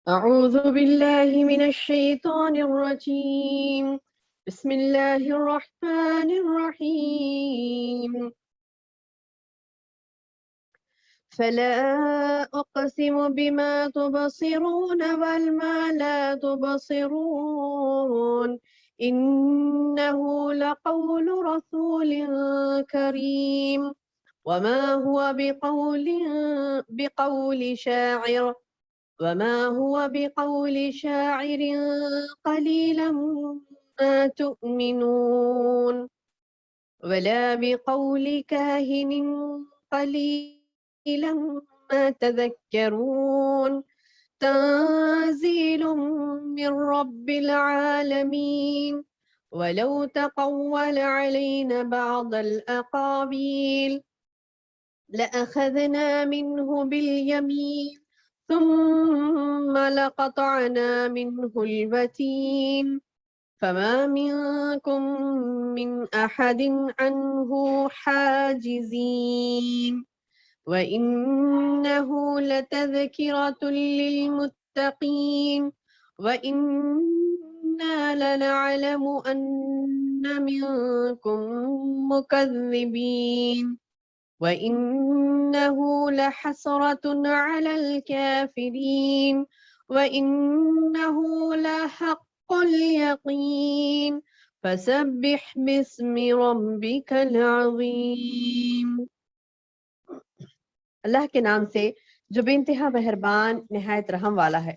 أعوذ بالله من الشيطان الرجيم. بسم الله الرحمن الرحيم. فلا أقسم بما تبصرون وما لا تبصرون إنه لقول رسول كريم وما هو بقول شاعر قليلا ما تؤمنون ولا بقول كاهن قليلا ما تذكرون تنزيل من رب العالمين ولو تقول علينا بعض الأقاويل لأخذنا منه باليمين ثم لقطعنا منه الوتين فما منكم من أحد عنه حاجزين وإنه لتذكرة للمتقين وإنا لنعلم أن منكم مكذبين وإنه لحسرة على الكافرين وإنه لحق اليقين فسبح باسم ربك العظيم. اللہ کے نام سے جو بے انتہا مہربان نہایت رحم والا ہے.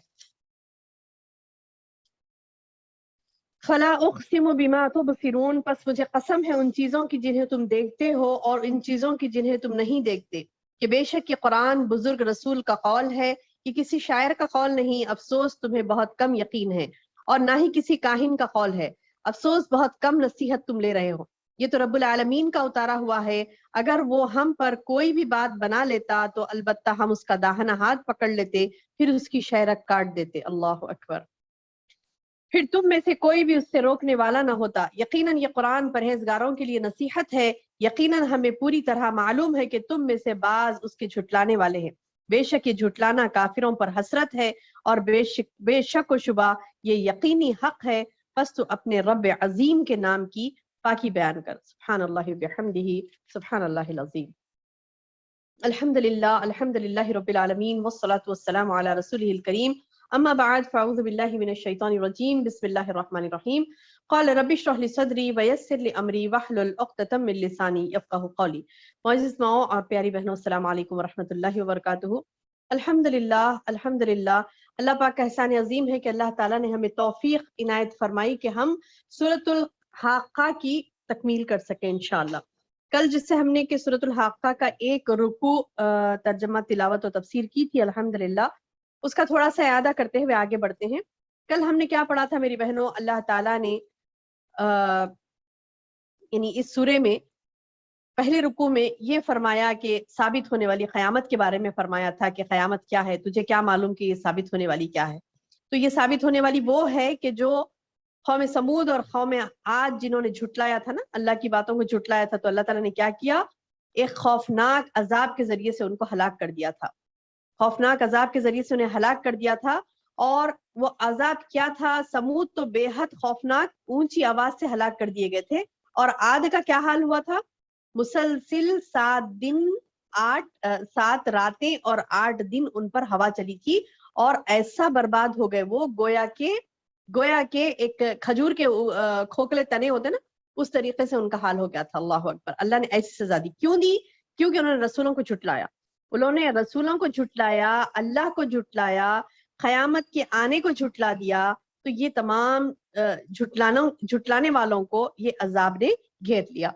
فلا اقسم بما تبصرون، پس مجھے قسم ہے ان چیزوں کی جنہیں تم دیکھتے ہو اور ان چیزوں کی جنہیں تم نہیں دیکھتے، کہ بے شک یہ قرآن بزرگ رسول کا قول ہے، یہ کسی شاعر کا قول نہیں، افسوس تمہیں بہت کم یقین ہے، اور نہ ہی کسی کاہن کا قول ہے، افسوس بہت کم نصیحت تم لے رہے ہو. یہ تو رب العالمین کا اتارا ہوا ہے، اگر وہ ہم پر کوئی بھی بات بنا لیتا تو البتہ ہم اس کا داہنا ہاتھ پکڑ لیتے، پھر اس کی شہرک کاٹ دیتے. اللہ اکبر. پھر تم میں سے کوئی بھی اس سے روکنے والا نہ ہوتا. یقیناً یہ قرآن پرہیزگاروں کے لیے نصیحت ہے. یقیناً ہمیں پوری طرح معلوم ہے کہ تم میں سے بعض اس کے جھٹلانے والے ہیں. بے شک یہ جھٹلانا کافروں پر حسرت ہے، اور بے شک و شبہ یہ یقینی حق ہے. پس تو اپنے رب عظیم کے نام کی پاکی بیان کر. سبحان اللہ بحمدہ، سبحان اللہ العظیم. الحمدللہ رب العالمین والصلاة والسلام علی رسولہ الکریم. اما بعد فاعوذ باللہ من الشیطان الرجیم. بسم اللہ الرحمن الرحیم. قال رب اشرح لي صدری ویسر لي امری واحلل عقدۃ من لسانی یفقہوا قولی. معزز ماؤں اور پیاری بہنوں، السلام علیکم ورحمۃ اللہ وبرکاتہ. الحمدللہ اللہ پاک کا احسان عظیم ہے کہ اللہ تعالیٰ نے ہمیں توفیق عنایت فرمائی کہ ہم سورۃ الحاقہ کی تکمیل کر سکیں انشاءاللہ. کل جس سے ہم نے کہ سورۃ الحاقہ کا ایک رکوع ترجمہ تلاوت و تفسیر کی تھی الحمدللہ، اس کا تھوڑا سا اعادہ کرتے ہوئے آگے بڑھتے ہیں. کل ہم نے کیا پڑھا تھا میری بہنوں؟ اللہ تعالیٰ نے یعنی اس سورے میں پہلے رکوع میں یہ فرمایا کہ ثابت ہونے والی قیامت کے بارے میں فرمایا تھا کہ قیامت کیا ہے، تجھے کیا معلوم کہ یہ ثابت ہونے والی کیا ہے؟ تو یہ ثابت ہونے والی وہ ہے کہ جو قوم سمود اور قوم عاد جنہوں نے جھٹلایا تھا نا، اللہ کی باتوں کو جھٹلایا تھا، تو اللہ تعالیٰ نے کیا کیا؟ ایک خوفناک عذاب کے ذریعے سے ان کو ہلاک کر دیا تھا. خوفناک عذاب کے ذریعے سے انہیں ہلاک کر دیا تھا. اور وہ عذاب کیا تھا؟ سمود تو بے حد خوفناک اونچی آواز سے ہلاک کر دیے گئے تھے. اور عاد کا کیا حال ہوا تھا؟ مسلسل 7 راتیں اور 8 دن ان پر ہوا چلی تھی، اور ایسا برباد ہو گئے وہ گویا کہ ایک کھجور کے کھوکھلے تنے ہوتے نا، اس طریقے سے ان کا حال ہو گیا تھا. اللہ اکبر. اللہ نے ایسی سزا دی. کیوں دی؟ کیونکہ انہوں نے رسولوں کو جھٹلایا. انہوں نے رسولوں کو جھٹلایا، اللہ کو جھٹلایا، قیامت کے آنے کو جھٹلا دیا. تو یہ تمام جھٹلانے والوں کو یہ عذاب نے گھیر لیا.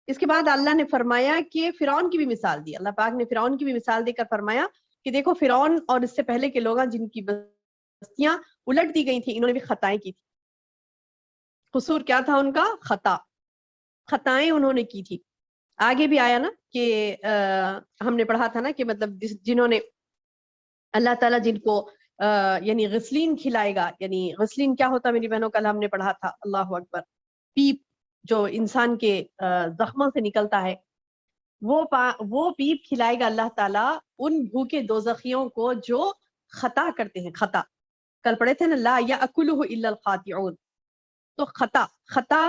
اس کے بعد اللہ نے فرمایا کہ فرعون کی بھی مثال دی. اللہ پاک نے فرعون کی بھی مثال دے کر فرمایا کہ دیکھو فرعون اور اس سے پہلے کے لوگ جن کی بستیاں الٹ دی گئی تھی، انہوں نے بھی خطائیں کی تھی. قصور کیا تھا ان کا؟ خطائیں انہوں نے کی تھی. آگے بھی آیا نا کہ ہم نے پڑھا تھا نا کہ مطلب جنہوں نے اللہ تعالیٰ جن کو یعنی غسلین کھلائے گا. یعنی غسلین کیا ہوتا میری بہنوں؟ کل ہم نے پڑھا تھا. اللہ اکبر. پیپ جو انسان کے زخموں سے نکلتا ہے، وہ پیپ کھلائے گا اللہ تعالیٰ ان بھوکے دوزخیوں کو جو خطا کرتے ہیں. خطا کل پڑھے تھے نا لا یاکلہ الا الخاطئون. تو خطا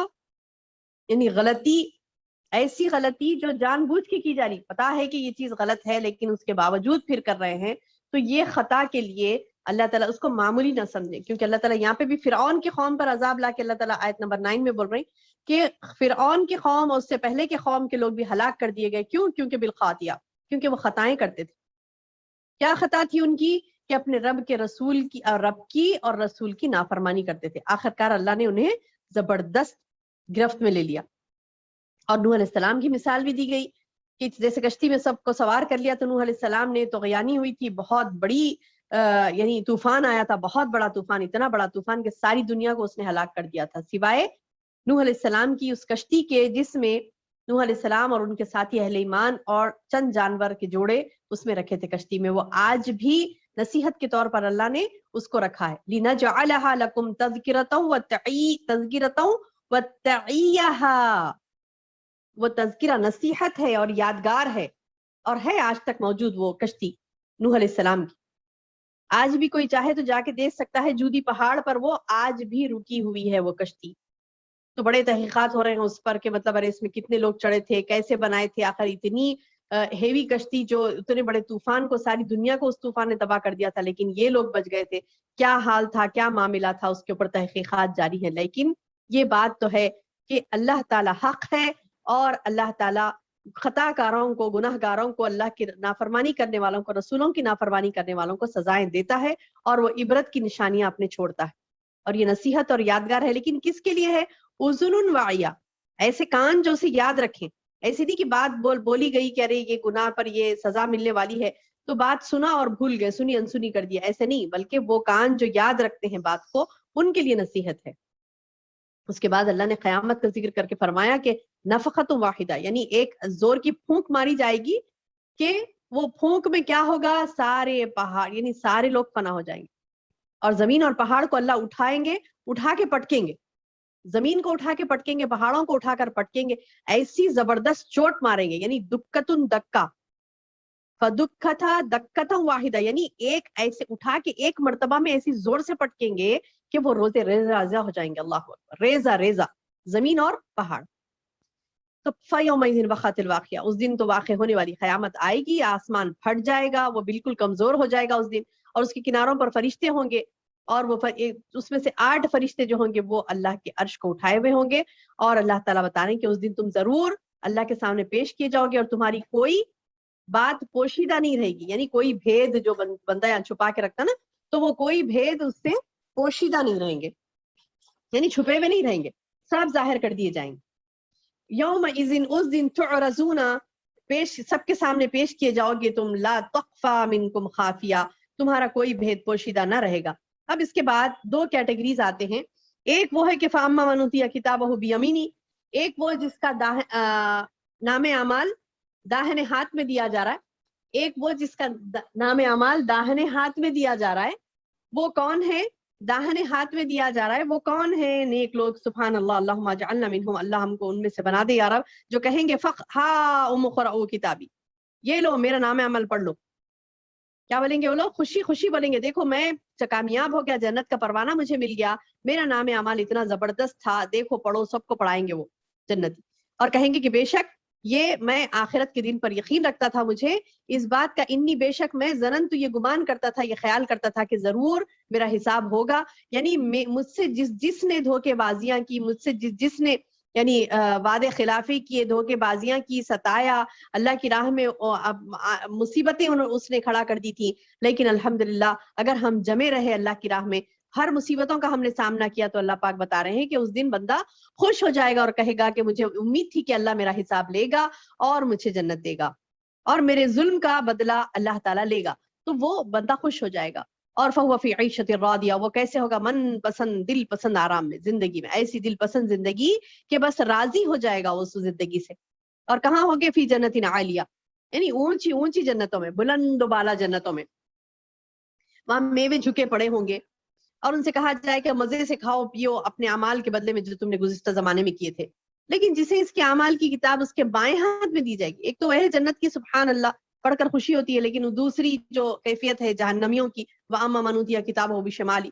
یعنی غلطی، ایسی غلطی جو جان بوجھ کے کی جا رہی، پتا ہے کہ یہ چیز غلط ہے لیکن اس کے باوجود پھر کر رہے ہیں، تو یہ خطا کے لیے اللہ تعالیٰ اس کو معمولی نہ سمجھے. کیونکہ اللہ تعالیٰ یہاں پہ بھی فرعون کی قوم پر عذاب لا کے اللہ تعالیٰ آیت نمبر 9 میں بول رہے ہیں کہ فرعون کی قوم اور اس سے پہلے کے قوم کے لوگ بھی ہلاک کر دیے گئے. کیوں؟ کیونکہ بالخاطیہ، کیونکہ وہ خطائیں کرتے تھے. کیا خطا تھی ان کی؟ کہ اپنے رب کے رسول کی اور رب کی اور رسول کی نافرمانی کرتے تھے. آخرکار اللہ نے انہیں زبردست گرفت میں لے لیا. اور نوح علیہ السلام کی مثال بھی دی گئی کہ جیسے کشتی میں سب کو سوار کر لیا تو نوح علیہ السلام نے طغیانی ہوئی تھی، بہت بڑی یعنی طوفان آیا تھا، بہت بڑا طوفان، اتنا بڑا طوفان کہ ساری دنیا کو اس نے ہلاک کر دیا تھا، سوائے نوح علیہ السلام کی اس کشتی کے جس میں نوح علیہ السلام اور ان کے ساتھی اہل ایمان اور چند جانور کے جوڑے اس میں رکھے تھے کشتی میں. وہ آج بھی نصیحت کے طور پر اللہ نے اس کو رکھا ہے. لِنَجْعَلَهَا لَكُمْ تَذْكِرَةً وَتَعِيَّهَا. وہ تذکرہ نصیحت ہے اور یادگار ہے، اور ہے آج تک موجود وہ کشتی نوح علیہ السلام کی. آج بھی کوئی چاہے تو جا کے دیکھ سکتا ہے، جودی پہاڑ پر وہ آج بھی رکی ہوئی ہے وہ کشتی. تو بڑے تحقیقات ہو رہے ہیں اس پر کہ مطلب ارے اس میں کتنے لوگ چڑھے تھے، کیسے بنائے تھے، آخر اتنی ہیوی کشتی جو اتنے بڑے طوفان کو، ساری دنیا کو اس طوفان نے تباہ کر دیا تھا، لیکن یہ لوگ بچ گئے تھے. کیا حال تھا، کیا معاملہ تھا، اس کے اوپر تحقیقات جاری ہیں. لیکن یہ بات تو ہے کہ اللہ تعالی حق ہے، اور اللہ تعالیٰ خطا کاروں کو، گناہ گاروں کو، اللہ کی نافرمانی کرنے والوں کو، رسولوں کی نافرمانی کرنے والوں کو سزائیں دیتا ہے، اور وہ عبرت کی نشانیاں اپنے چھوڑتا ہے. اور یہ نصیحت اور یادگار ہے، لیکن کس کے لیے ہے؟ اذن واعیہ، ایسے کان جو اسے یاد رکھیں. ایسی نہیں کہ بات بولی گئی کہ ارے یہ گناہ پر یہ سزا ملنے والی ہے تو بات سنا اور بھول گئے، سنی انسنی کر دیا، ایسے نہیں، بلکہ وہ کان جو یاد رکھتے ہیں بات کو، ان کے لیے نصیحت ہے. اس کے بعد اللہ نے قیامت کا ذکر کر کے فرمایا کہ نفخۃ واحدہ، یعنی ایک زور کی پھونک ماری جائے گی کہ وہ پھونک میں کیا ہوگا، سارے پہاڑ یعنی سارے لوگ فنا ہو جائیں گے، اور زمین اور پہاڑ کو اللہ اٹھائیں گے، اٹھا کے پٹکیں گے، زمین کو اٹھا کے پٹکیں گے، پہاڑوں کو اٹھا کر پٹکیں گے، ایسی زبردست چوٹ ماریں گے. یعنی دکتن دکا فدکتھا دکتھا واحدہ، یعنی ایک ایسے اٹھا کے ایک مرتبہ میں ایسی زور سے پٹکیں گے کہ وہ روزے ریزہ ہو جائیں گے. اللہ اکبر، ریزہ ریزہ زمین اور پہاڑ. تو فَيَوْمَئِذٍ وَقَعَتِ الْوَاقِعَةُ، اس دن تو واقع ہونے والی قیامت آئے گی، آسمان پھٹ جائے گا، وہ بالکل کمزور ہو جائے گا اس دن، اور اس کے کناروں پر فرشتے ہوں گے، اور وہ اس میں سے 8 فرشتے جو ہوں گے وہ اللہ کے عرش کو اٹھائے ہوئے ہوں گے، اور اللہ تعالیٰ بتا رہے ہیں کہ اس دن تم ضرور اللہ کے سامنے پیش کیے جاؤ گے، اور تمہاری کوئی بات پوشیدہ نہیں رہے گی. یعنی کوئی بھید جو بندہ یہاں چھپا کے رکھتا نا، تو وہ کوئی بھید اس سے پوشیدہ نہیں رہیں گے، یعنی چھپے ہوئے نہیں رہیں گے، سب ظاہر کر دیے جائیں گے. یومئذ، اس دن تعرضون، پیش سب کے سامنے پیش کیے جاؤ گے تم، لا تخفی منکم خافیہ، تمہارا کوئی بھید پوشیدہ نہ رہے گا. اب اس کے بعد 2 کیٹیگریز آتے ہیں. ایک وہ ہے کہ فاما من اوتی کتابہ بیمینی، ایک وہ جس کا نام اعمال داہنے ہاتھ میں دیا جا رہا ہے، ایک وہ جس کا نام اعمال داہنے ہاتھ میں دیا جا رہا ہے. وہ کون ہے داہنے ہاتھ میں دیا جا رہا ہے؟ وہ کون ہے؟ نیک لوگ. سبحان اللہ، اللہم اجعلنا منہم، اللہ ہم کو ان میں سے بنا دے یا رب، جو کہیں گے فخ ہا اقرؤوا کتابی، یہ لو میرا نام عمل پڑھ لو. کیا بولیں گے وہ لوگ؟ خوشی خوشی بولیں گے، دیکھو میں کامیاب ہو گیا، جنت کا پروانہ مجھے مل گیا، میرا نام اعمال اتنا زبردست تھا، دیکھو پڑھو. سب کو پڑھائیں گے وہ جنتی، اور کہیں گے کہ بے شک یہ میں آخرت کے دن پر یقین رکھتا تھا، مجھے اس بات کا انی بے شک میں ظننت، یہ گمان کرتا تھا، یہ خیال کرتا تھا کہ ضرور میرا حساب ہوگا. یعنی مجھ سے جس نے دھوکے بازیاں کی، مجھ سے جس نے یعنی وعدے خلافی کیے، دھوکے بازیاں کی، ستایا، اللہ کی راہ میں مصیبتیں اس نے کھڑا کر دی تھی، لیکن الحمدللہ اگر ہم جمے رہے اللہ کی راہ میں، ہر مصیبتوں کا ہم نے سامنا کیا، تو اللہ پاک بتا رہے ہیں کہ اس دن بندہ خوش ہو جائے گا اور کہے گا کہ مجھے امید تھی کہ اللہ میرا حساب لے گا اور مجھے جنت دے گا، اور میرے ظلم کا بدلہ اللہ تعالیٰ لے گا. تو وہ بندہ خوش ہو جائے گا. اور فَهُوَ فِي عِيشَةٍ راضِيَةٍ، وہ کیسے ہوگا؟ من پسند، دل پسند آرام میں، زندگی میں ایسی دل پسند زندگی کہ بس راضی ہو جائے گا اس زندگی سے. اور کہاں ہوگے؟ فی جنت عالیہ، یعنی اونچی اونچی جنتوں میں، بلند و بالا جنتوں میں. وہاں میوے جھکے پڑے ہوں گے، اور ان سے کہا جائے کہ مزے سے کھاؤ پیو اپنے اعمال کے بدلے میں جو تم نے گزشتہ زمانے میں کیے تھے. لیکن جسے اس کے اعمال کی کتاب اس کے بائیں ہاتھ میں دی جائے گی، ایک تو وہ ہے جنت کی، سبحان اللہ، پڑھ کر خوشی ہوتی ہے، لیکن دوسری جو کیفیت ہے جہنمیوں کی، وَأَمَّا مَنْ أُوتِيَ كِتَابَهُ بِشِمَالِهِ،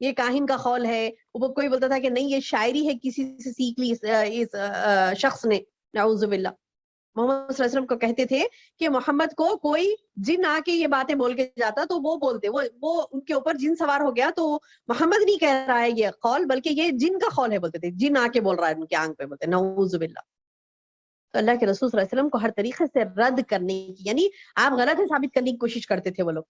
یہ کاہن کا قول ہے، وہ کوئی بولتا تھا کہ نہیں یہ شاعری ہے کسی سے سیکھ لی اس شخص نے، نعوذ باللہ۔ محمد صلی اللہ علیہ وسلم کو کہتے تھے کہ محمد کو کوئی جن آ کے یہ باتیں بول کے جاتا تو وہ بولتے، وہ ان کے اوپر جن سوار ہو گیا تو محمد نہیں کہہ رہا ہے یہ قول، بلکہ یہ جن کا قول ہے بولتے تھے، جن آ کے بول رہا ہے ان کے آنکھ پہ بولتے، نعوذ باللہ۔ تو اللہ کے رسول صلی اللہ علیہ وسلم کو ہر طریقے سے رد کرنے کی، یعنی آپ غلط ہے ثابت کرنے کی کوشش کرتے تھے وہ لوگ،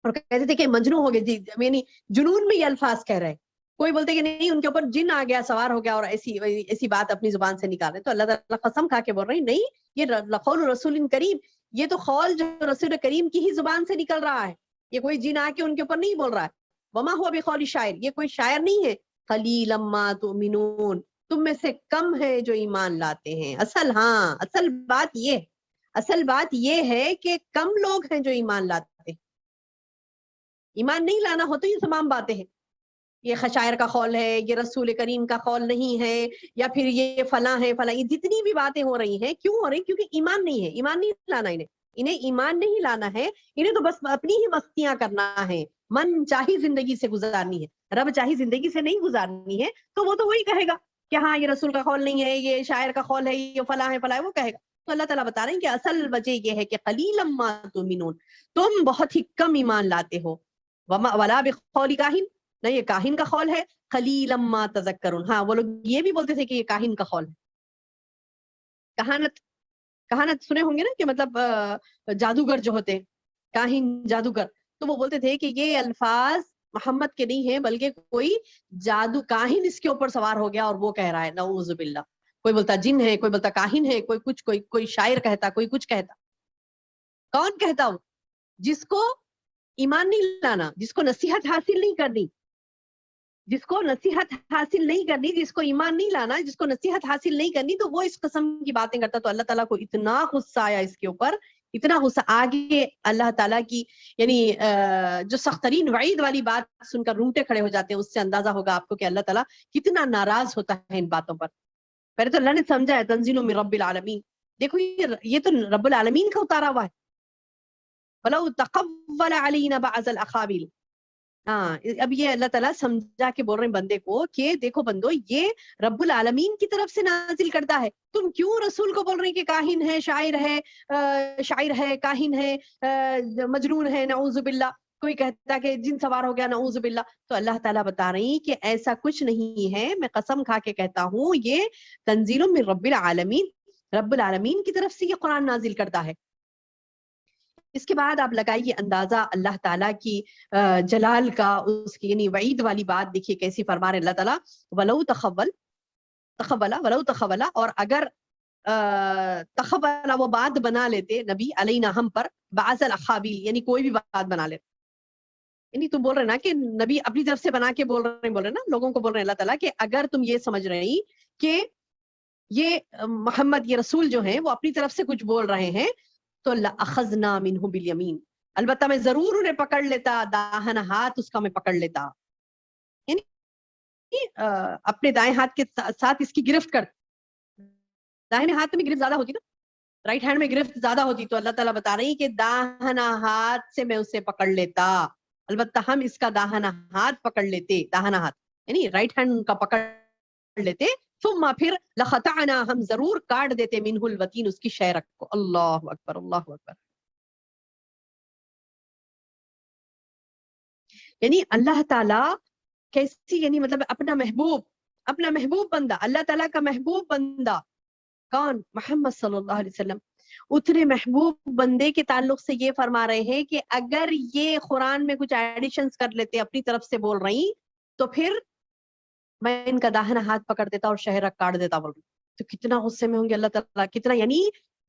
اور کہتے تھے کہ مجنون ہو گئے جی، یعنی جنون میں یہ الفاظ کہہ رہے ہیں۔ کوئی بولتے کہ نہیں ان کے اوپر جن آ گیا، سوار ہو گیا، اور ایسی بات اپنی زبان سے نکال رہے، تو اللہ تعالیٰ قسم کھا کے بول رہے ہیں نہیں، یہ قول رسول کریم، یہ تو قول جو رسول کریم کی ہی زبان سے نکل رہا ہے، یہ کوئی جن آ کے ان کے اوپر نہیں بول رہا ہے۔ وما ہوا بقول شاعر، یہ کوئی شاعر نہیں ہے۔ قلیلا ما تؤمنون، تم میں سے کم ہے جو ایمان لاتے ہیں۔ اصل بات یہ ہے کہ کم لوگ ہیں جو ایمان لاتے ہیں۔ ایمان نہیں لانا ہو تو یہ تمام باتیں ہیں، یہ خشائر کا قول ہے، یہ رسول کریم کا قول نہیں ہے، یا پھر یہ فلاں ہے فلاں، یہ جتنی بھی باتیں ہو رہی ہیں کیوں ہو رہی؟ کیونکہ ایمان نہیں ہے، ایمان نہیں لانا انہیں ایمان نہیں لانا ہے، انہیں تو بس اپنی ہی مستیاں کرنا ہے، من چاہی زندگی سے گزارنی ہے، رب چاہی زندگی سے نہیں گزارنی ہے، تو وہ تو وہی کہے گا کہ ہاں یہ رسول کا قول نہیں ہے، یہ شاعر کا قول ہے، یہ فلاں ہے فلاں ہے، وہ کہے گا۔ تو اللہ تعالیٰ بتا رہے ہیں کہ اصل وجہ یہ ہے کہ قلیلا ما تؤمنون، تم بہت ہی کم ایمان لاتے ہو۔ ولا بقول کاہن، نہ یہ کاہن کا قول ہے، قلیلا ما تذکرون، ہاں وہ لوگ یہ بھی بولتے تھے کہ یہ کاہن کا قول ہے۔ کہانت سنے ہوں گے نا، کہ مطلب جادوگر جو ہوتے، کاہن جادوگر، تو وہ بولتے تھے کہ یہ الفاظ محمد کے نہیں ہیں، بلکہ کوئی جادو کاہن اس کے اوپر سوار ہو گیا اور وہ کہہ رہا ہے، نعوذ باللہ۔ کوئی بولتا جن ہے، کوئی بولتا کاہن ہے، کوئی کچھ، کوئی شاعر کہتا، کوئی کچھ کہتا۔ کون کہتا ہو؟ جس کو ایمان نہیں لانا، جس کو نصیحت حاصل نہیں کرنی، جس کو نصیحت حاصل نہیں کرنی، جس کو ایمان نہیں لانا، جس کو نصیحت حاصل نہیں کرنی، تو وہ اس قسم کی باتیں کرتا۔ تو اللہ تعالیٰ کو اتنا غصہ آیا اس کے اوپر، اتنا غصہ آگے اللہ تعالیٰ کی یعنی جو سخت ترین وعید والی بات سن کر رونگٹے کھڑے ہو جاتے ہیں، اس سے اندازہ ہوگا آپ کو کہ اللہ تعالیٰ کتنا ناراض ہوتا ہے ان باتوں پر۔ پہلے تو اللہ نے سمجھا ہے تنزیل من رب العالمین، دیکھو یہ تو رب العالمین کا اتارا ہوا ہے۔ وَلَوْ تَقَوَّلَ عَلَيْنَا بَعْضَ الْأَقَاوِيلِ، ہاں اب یہ اللہ تعالیٰ سمجھا کے بول رہے ہیں بندے کو کہ دیکھو بندو، یہ رب العالمین کی طرف سے نازل کرتا ہے، تم کیوں رسول کو بول رہے ہیں کہ کاہن ہے، شاعر ہے، کاہن ہے، مجنون ہے، نعوذ باللہ۔ کوئی کہتا کہ جن سوار ہو گیا، نعوذ باللہ۔ تو اللہ تعالیٰ بتا رہی ہیں کہ ایسا کچھ نہیں ہے، میں قسم کھا کے کہتا ہوں یہ تنزیل من رب العالمین، رب العالمین کی طرف سے یہ قرآن نازل کرتا ہے۔ اس کے بعد آپ لگائیے اندازہ اللہ تعالیٰ کی جلال کا، اس کی یعنی وعید والی بات دیکھیے کیسی فرما رہے اللہ تعالیٰ، ولو تخولا، اور اگر تخولا وہ بات بنا لیتے نبی علینا ہم پر، بعض الاخابیل یعنی کوئی بھی بات بنا لیتے، یعنی تم بول رہے نا کہ نبی اپنی طرف سے بنا کے بول رہے نا لوگوں کو، بول رہے ہیں اللہ تعالیٰ کہ اگر تم یہ سمجھ رہے ہیں کہ یہ محمد یہ رسول جو ہیں وہ اپنی طرف سے کچھ بول رہے ہیں، تو لأخذنا منہ بالیمین، البتہ میں ضرور انہیں پکڑ لیتا، داہنا ہاتھ اس کا میں پکڑ لیتا، یعنی اپنے دائیں ہاتھ کے ساتھ اس کی گرفت کر، دائیں ہاتھ میں گرفت زیادہ ہوتی نا، رائٹ ہینڈ میں گرفت زیادہ ہوتی، تو اللہ تعالیٰ بتا رہی کہ داہنا ہاتھ سے میں اسے پکڑ لیتا، البتہ ہم اس کا داہنا ہاتھ پکڑ لیتے، داہنا ہاتھ یعنی رائٹ ہینڈ کا پکڑ لیتے، ثم پھر لخطعنا ہم ضرور کاٹ دیتے منہ الوتین اس کی شہرک کو۔ اللہ اکبر، اللہ اکبر۔ یعنی اللہ تعالیٰ کیسی، یعنی مطلب اپنا محبوب بندہ، اللہ تعالیٰ کا محبوب بندہ کون؟ محمد صلی اللہ علیہ وسلم، اتنے محبوب بندے کے تعلق سے یہ فرما رہے ہیں کہ اگر یہ قرآن میں کچھ ایڈیشنز کر لیتے، اپنی طرف سے بول رہی، تو پھر میں ان کا داہنا ہاتھ پکڑ دیتا اور شہرک کاٹ دیتا، بول رہی۔ تو کتنا غصے میں ہوں گے اللہ تعالیٰ، کتنا، یعنی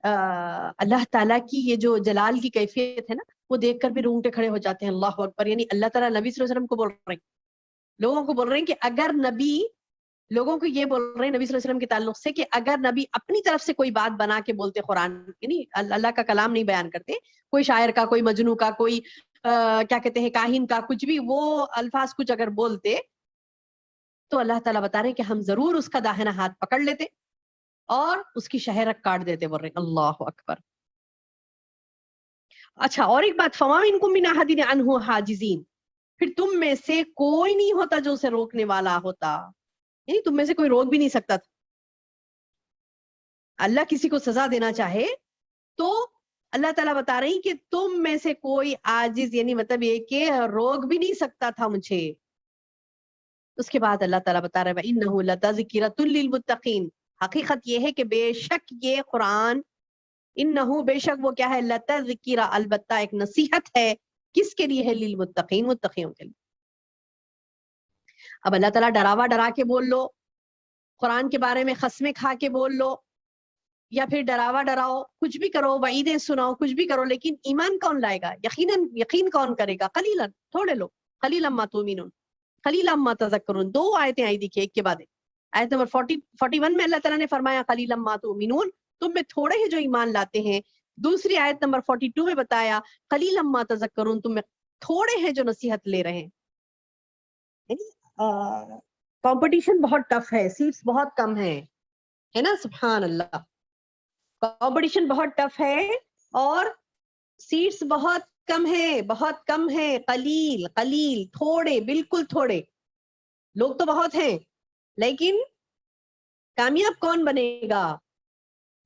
اللہ تعالیٰ کی یہ جو جلال کی کیفیت ہے نا، وہ دیکھ کر بھی رونگٹے کھڑے ہو جاتے ہیں۔ اللہ اکبر، یعنی اللہ تعالیٰ نبی صلی اللہ علیہ وسلم کو بول رہے ہیں، لوگوں کو بول رہے ہیں کہ اگر نبی، لوگوں کو یہ بول رہے ہیں نبی صلی اللہ علیہ وسلم کے تعلق سے کہ اگر نبی اپنی طرف سے کوئی بات بنا کے بولتے قرآن، یعنی اللہ کا کلام نہیں بیان کرتے، کوئی شاعر کا، کوئی مجنو کا، کوئی کیا کہتے ہیں کاہن کا، کچھ بھی وہ الفاظ کچھ اگر بولتے، تو اللہ تعالیٰ بتا رہے ہیں کہ ہم ضرور اس کا داہنا ہاتھ پکڑ لیتے اور اس کی شہرک کاٹ دیتے، بول رہے ہیں اللہ اکبر۔ اچھا، اور ایک بات، فما منکم من احد عنہ حاجزین، پھر تم میں سے کوئی نہیں ہوتا جو اسے روکنے والا ہوتا، یعنی تم میں سے کوئی روک بھی نہیں سکتا تھا. اللہ کسی کو سزا دینا چاہے تو اللہ تعالیٰ بتا رہی کہ تم میں سے کوئی عاجز، یعنی مطلب یہ کہ روک بھی نہیں سکتا تھا مجھے. اس کے بعد اللہ تعالیٰ بتا رہا ہے وَإِنَّهُ لَتَذْكِرَةٌ لِّلْمُتَّقِينَ، حقیقت یہ ہے کہ بے شک یہ قرآن، انہو بے شک وہ کیا ہے، لَتَذْكِرَةٌ البتہ ایک نصیحت ہے، کس کے لیے ہے، للمتقین، متقیوں کے لیے. اب اللہ تعالیٰ ڈراوا ڈرا کے بول لو، قرآن کے بارے میں قسمیں کھا کے بول لو، یا پھر ڈراوا ڈراؤ، کچھ بھی کرو، وعیدیں سناؤ، کچھ بھی کرو، لیکن ایمان کون لائے گا، یقین کون کرے گا، قلیلاً، تھوڑے لوگ، قلیلاً ما تؤمنون قلیلاً ما تذکرون. 2 آیتیں آئی دیکھیے ایک کے بعد ایک. آیت نمبر 41 میں اللہ تعالیٰ نے فرمایا قلیلاً ما تؤمنون، تم میں تھوڑے ہی جو ایمان لاتے ہیں. دوسری آیت نمبر 42 میں بتایا قلیلاً ما تذکرون، تم میں تھوڑے ہیں جو نصیحت لے رہے ہیں. کمپٹیشن بہت ٹف ہے، سیٹس بہت کم ہیں، ہے نا، سبحان اللہ. کمپٹیشن بہت ٹف ہے اور سیٹس بہت کم ہے، بہت کم ہے. قلیل تھوڑے، بالکل تھوڑے. لوگ تو بہت ہیں لیکن کامیاب کون بنے گا،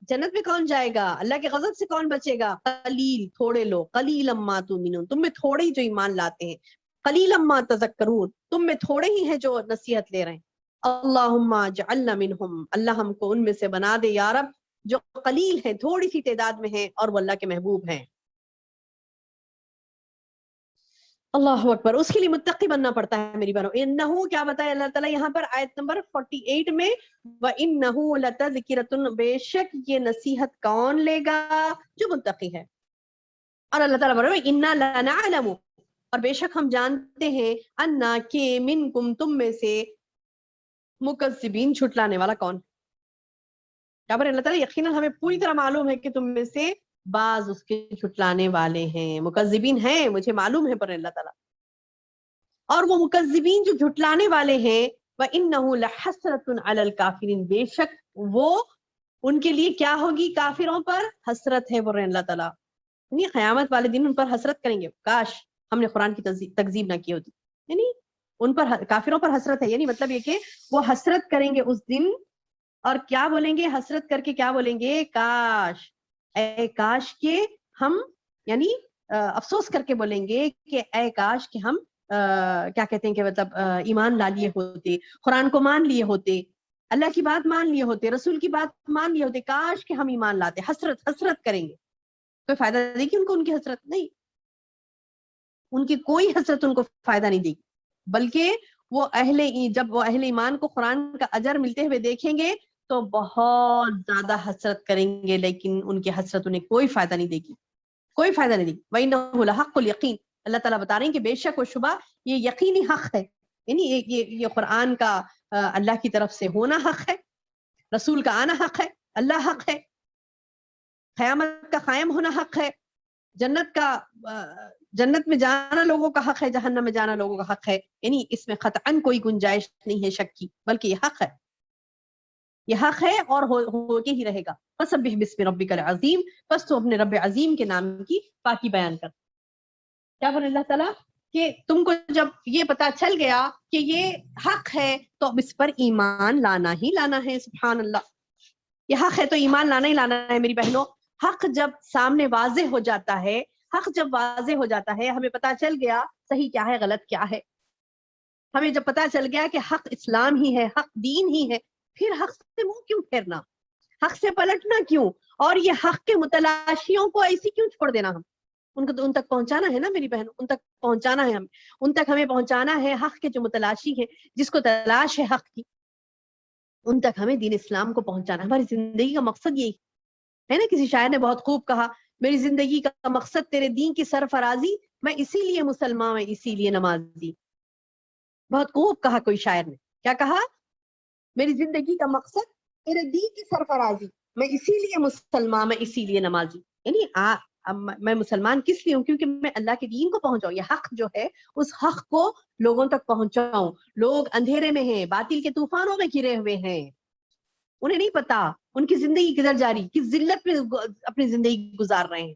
جنت میں کون جائے گا، اللہ کے غضب سے کون بچے گا، قلیل، تھوڑے لوگ. قلیلا ما تؤمنون، تم میں تھوڑے ہی جو ایمان لاتے ہیں. قلیلا ما تذکرون، تم میں تھوڑے ہی ہیں جو نصیحت لے رہے ہیں. اللہم اجعلنا منہم، اللہ ہم کو ان میں سے بنا دے یا رب جو قلیل ہیں، تھوڑی سی تعداد میں ہیں اور وہ اللہ کے محبوب ہیں. اللہ اکبر. اس کے لیے متقی بننا پڑتا ہے میری بہنوں. انہو کیا بتایا اللہ تعالیٰ یہاں پر آیت نمبر 48 میں، وَإِنَّهُ لَتَذْكِرَةٌ، بے شک یہ نصیحت کون لے گا، جو متقی ہے. اور اللہ تعالیٰ بولے اِنَّا لَنَعْلَمُ، اور بے شک ہم جانتے ہیں، اَنَّا کہ مِنْكُمْ، تم میں سے، مکذبین، جھٹلانے والا کون. کیا بولے اللہ تعالیٰ یقیناً ہمیں پوری طرح معلوم ہے کہ تم میں سے بعض اس کے جھٹلانے والے ہیں، مکذبین ہیں، مجھے معلوم ہے پر اللہ تعالیٰ. اور وہ مکذبین جو جھٹلانے والے ہیں، وَإِنَّهُ لَحَسْرَةٌ عَلَى الْكَافِرِينَ، بے شک وہ ان کے لیے کیا ہوگی، کافروں پر حسرت ہے، بول رہے ہیں اللہ تعالیٰ. یعنی قیامت والے دن ان پر حسرت کریں گے. کاش ہم نے قرآن کی تکذیب نہ کی ہوتی. یعنی ان پر، کافروں پر حسرت ہے، یعنی مطلب یہ کہ وہ حسرت کریں گے اس دن، اور کیا بولیں گے، حسرت کر کے کیا بولیں گے، کاش، اے کاش کہ ہم، یعنی افسوس کر کے بولیں گے کہ اے کاش کہ ہم کیا کہتے ہیں کہ مطلب ایمان لا لیے ہوتے، قرآن کو مان لیے ہوتے، اللہ کی بات مان لیے ہوتے، رسول کی بات مان لیے ہوتے، کاش کہ ہم ایمان لاتے. حسرت کریں گے. کوئی فائدہ دے گی ان کو ان کی حسرت؟ نہیں، ان کی کوئی حسرت ان کو فائدہ نہیں دے گی، بلکہ وہ جب وہ اہل ایمان کو قرآن کا اجر ملتے ہوئے دیکھیں گے تو بہت زیادہ حسرت کریں گے، لیکن ان کی حسرت انہیں کوئی فائدہ نہیں دے گی، کوئی فائدہ نہیں دے گی. وَإِنَّهُ لَحَقُّ الْيَقِينِ، اللہ تعالیٰ بتا رہے ہیں کہ بے شک و شبہ یہ یقینی حق ہے. یعنی یہ قرآن کا اللہ کی طرف سے ہونا حق ہے، رسول کا آنا حق ہے، اللہ حق ہے، قیامت کا قائم ہونا حق ہے، جنت میں جانا لوگوں کا حق ہے، جہنم میں جانا لوگوں کا حق ہے. یعنی اس میں قطعاً کوئی گنجائش نہیں ہے شک کی، بلکہ یہ حق ہے، یہ حق ہے اور ہو کے ہی رہے گا. فَسَبِّحْ بِاسْمِ رَبِّكَ الْعَظِيمِ، بس تو اپنے رب عظیم کے نام کی پاکی بیان کر. کیا بولے اللہ تعالیٰ کہ تم کو جب یہ پتا چل گیا کہ یہ حق ہے تو اب اس پر ایمان لانا ہی لانا ہے. سبحان اللہ. یہ حق ہے تو ایمان لانا ہی لانا ہے میری بہنوں. حق جب سامنے واضح ہو جاتا ہے، حق جب واضح ہو جاتا ہے، ہمیں پتا چل گیا صحیح کیا ہے، غلط کیا ہے. ہمیں جب پتا چل گیا کہ حق اسلام ہی ہے، حق دین ہی ہے، پھر حق سے منہ کیوں پھیرنا، حق سے پلٹنا کیوں، اور یہ حق کے متلاشیوں کو ایسی کیوں چھوڑ دینا. ہم ان تک پہنچانا ہے نا میری بہنوں، ان تک پہنچانا ہے، ان تک ہمیں پہنچانا ہے. حق کے جو متلاشی ہیں، جس کو تلاش ہے حق کی، ان تک ہمیں دین اسلام کو پہنچانا. ہماری زندگی کا مقصد یہی ہے نا. کسی شاعر نے بہت خوب کہا، میری زندگی کا مقصد تیرے دین کی سرفرازی، میں اسی لیے مسلمان، میں اسی لیے نمازی. بہت خوب کہا کوئی شاعر نے. کیا کہا؟ میری زندگی کا مقصد تیرے دین کی سرفرازی، میں اسی لیے مسلمان، میں اسی لیے نمازی. یعنی میں مسلمان کس لیے ہوں؟ کیونکہ میں اللہ کے دین کو پہنچاؤں. یہ حق جو ہے اس حق کو لوگوں تک پہنچاؤں. لوگ اندھیرے میں ہیں، باطل کے طوفانوں میں گھرے ہوئے ہیں، انہیں نہیں پتا ان کی زندگی کدھر جاری، کس ذلت میں اپنی زندگی گزار رہے ہیں.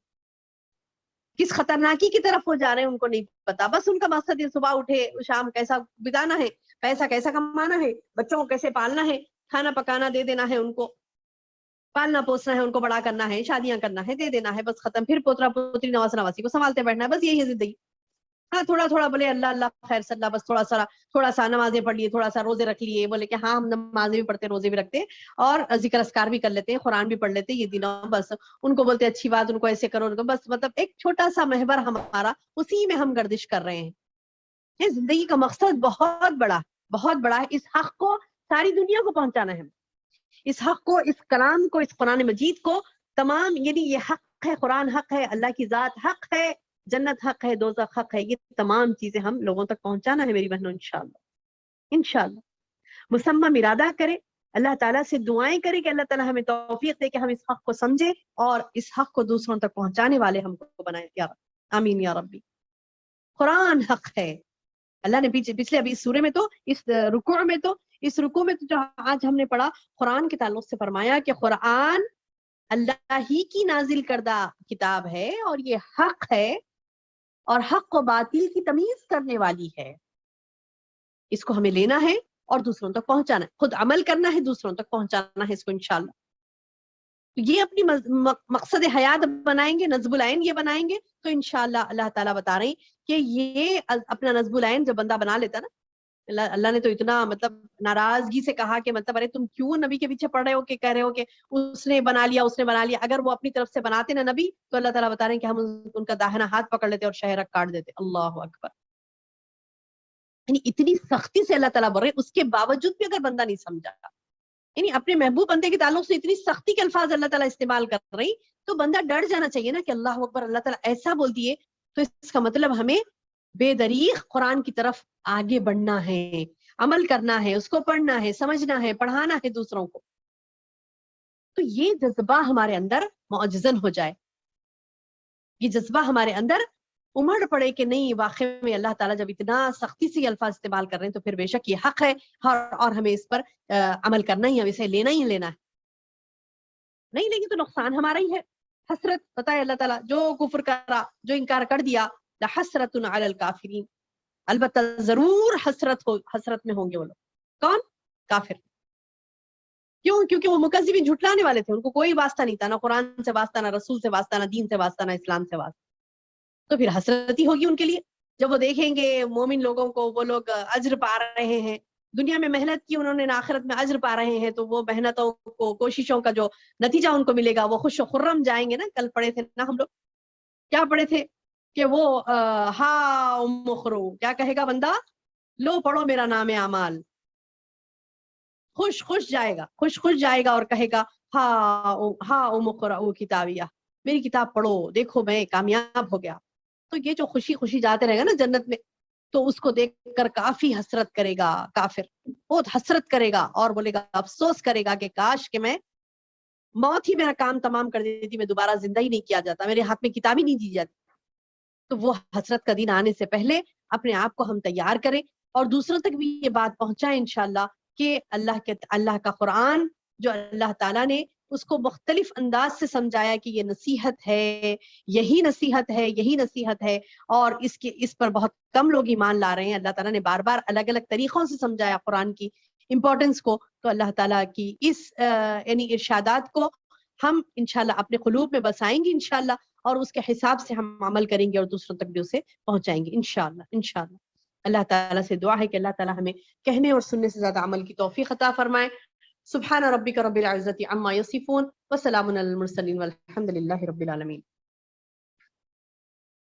کس خطرناکی کی طرف وہ جا رہے ہیں ان کو نہیں پتا. بس ان کا مقصد یہ صبح اٹھے شام کیسا بتانا ہے, پیسہ کیسا کمانا ہے, بچوں کو کیسے پالنا ہے, کھانا پکانا دے دینا ہے, ان کو پالنا پوسنا ہے, ان کو بڑا کرنا ہے, شادیاں کرنا ہے, دے دینا ہے, بس ختم. پھر پوترا پوتری نواز نواسی کو سنبھالتے بیٹھنا ہے, بس یہی ہے زندگی. ہاں تھوڑا تھوڑا بولے اللہ اللہ خیر صلی اللہ, بس تھوڑا سا نمازیں پڑھ لیے, تھوڑا سا روزے رکھ لیے, بولے کہ ہاں ہم نمازیں بھی پڑھتے روزے بھی رکھتے اور ذکر اذکار بھی کر لیتے ہیں, قرآن بھی پڑھ لیتے یہ دنوں. بس ان کو بولتے اچھی بات, ان کو ایسے کرو, ان کو بس مطلب ایک چھوٹا سا محور ہمارا, اسی میں ہم گردش کر رہے ہیں. یہ زندگی کا مقصد بہت بڑا ہے. اس حق کو ساری دنیا کو پہنچانا ہے, اس حق کو, اس کلام کو, اس قرآن مجید کو تمام, یعنی یہ حق ہے, قرآن حق ہے, اللہ کی ذات حق ہے, جنت حق ہے, دوزخ حق ہے, یہ تمام چیزیں ہم لوگوں تک پہنچانا ہے میری بہنوں. انشاءاللہ مصمم ارادہ کرے, اللہ تعالیٰ سے دعائیں کرے کہ اللہ تعالیٰ ہمیں توفیق دے کہ ہم اس حق کو سمجھے اور اس حق کو دوسروں تک پہنچانے والے ہم کو بنائے یا رب. آمین یا ربی. قرآن حق ہے. اللہ نے پچھلے ابھی اس سورے میں تو, اس رکوع میں تو جو آج ہم نے پڑھا, قرآن کے تعلق سے فرمایا کہ قرآن اللہ ہی کی نازل کردہ کتاب ہے اور یہ حق ہے اور حق و باطل کی تمیز کرنے والی ہے. اس کو ہمیں لینا ہے اور دوسروں تک پہنچانا ہے, خود عمل کرنا ہے, دوسروں تک پہنچانا ہے اس کو انشاءاللہ. تو یہ اپنی مقصد حیات بنائیں گے, نصب العین یہ بنائیں گے تو انشاءاللہ اللہ تعالیٰ بتا رہے ہیں کہ یہ اپنا نصب العین جب بندہ بنا لیتا نا, اللہ نے تو اتنا مطلب ناراضگی سے کہا کہ مطلب ارے تم کیوں نبی کے پیچھے پڑ رہے ہو کہ کہہ رہے ہو کہ اس نے بنا لیا. اگر وہ اپنی طرف سے بناتے نا نبی تو اللہ تعالیٰ بتا رہے ہیں کہ ہم ان کا داہنا ہاتھ پکڑ لیتے اور شہرک کاٹ دیتے. اللہ اکبر. یعنی اتنی سختی سے اللہ تعالیٰ بول رہے ہیں, اس کے باوجود بھی اگر بندہ نہیں سمجھا, یعنی اپنے محبوب بندے کے تعلق سے اتنی سختی کے الفاظ اللہ تعالیٰ استعمال کر رہی, تو بندہ ڈر جانا چاہیے نا کہ اللہ اکبر, اللہ تعالیٰ ایسا بول دیے, تو اس کا مطلب ہمیں بے دریغ قرآن کی طرف آگے بڑھنا ہے, عمل کرنا ہے, اس کو پڑھنا ہے, سمجھنا ہے, پڑھانا ہے دوسروں کو. تو یہ جذبہ ہمارے اندر معجزن ہو جائے, یہ جذبہ ہمارے اندر امڑ پڑے کہ نہیں واقعی میں اللہ تعالیٰ جب اتنا سختی سے الفاظ استعمال کر رہے ہیں تو پھر بے شک یہ حق ہے اور ہمیں اس پر عمل کرنا ہی, ہمیں اسے لینا ہی لینا ہے. نہیں لیں گے تو نقصان ہمارا ہی ہے. حسرت بتائے اللہ تعالیٰ, جو کفر کرا, جو انکار کر دیا, لحسرت علی الکافرین, البتہ ضرور حسرت میں ہوں گے وہ لوگ. کون؟ کافر. کیوں؟ کیونکہ وہ مکذبین, جھٹلانے والے تھے, ان کو کوئی واسطہ نہیں تھا, نہ قرآن سے واسطہ, نہ رسول سے واسطہ, نہ دین سے واسطہ, نہ اسلام سے واسطہ. تو پھر حسرت ہی ہوگی ان کے لیے جب وہ دیکھیں گے مومن لوگوں کو, وہ لوگ اجر پا رہے ہیں, دنیا میں محنت کی انہوں نے, آخرت میں اجر پا رہے ہیں, تو وہ محنتوں کو, کوششوں کا جو نتیجہ ان کو ملے گا وہ خوش و خرم جائیں گے نا. کل پڑھے تھے نا ہم لوگ, کیا پڑھے تھے کہ وہ ہا مخرو, کیا کہے گا بندہ, لو پڑھو میرا نام اعمال, خوش جائے گا اور کہے گا ہا مخرو کتابیہ, میری کتاب پڑھو, دیکھو میں کامیاب ہو گیا. تو یہ جو خوشی جاتے رہے گا نا جنت میں, تو اس کو دیکھ کر کافی حسرت کرے گا کافر, بہت حسرت کرے گا اور بولے گا, افسوس کرے گا کہ کاش کہ میں موت ہی میرا کام تمام کر دیتی, میں دوبارہ زندہ ہی نہیں کیا جاتا, میرے ہاتھ میں کتاب ہی نہیں دی جاتی. تو وہ حسرت کا دن آنے سے پہلے اپنے آپ کو ہم تیار کریں اور دوسروں تک بھی یہ بات پہنچائیں انشاءاللہ کہ اللہ کا قرآن جو اللہ تعالیٰ نے اس کو مختلف انداز سے سمجھایا کہ یہ نصیحت ہے, یہی نصیحت ہے اور اس پر بہت کم لوگ ایمان لا رہے ہیں. اللہ تعالیٰ نے بار بار الگ الگ طریقوں سے سمجھایا قرآن کی امپورٹنس کو. تو اللہ تعالیٰ کی اس یعنی ارشادات کو ہم انشاءاللہ اپنے قلوب میں بسائیں گے انشاءاللہ, اور اس کے حساب سے ہم عمل کریں گے اور دوسروں تک بھی اسے پہنچائیں گے انشاءاللہ. اللہ تعالیٰ سے دعا ہے کہ اللہ تعالیٰ ہمیں کہنے اور سننے سے زیادہ عمل کی توفیق عطا فرمائے. سبحان ربک رب العزت عما یصفون وسلام علی المرسلین والحمد للہ رب العالمین.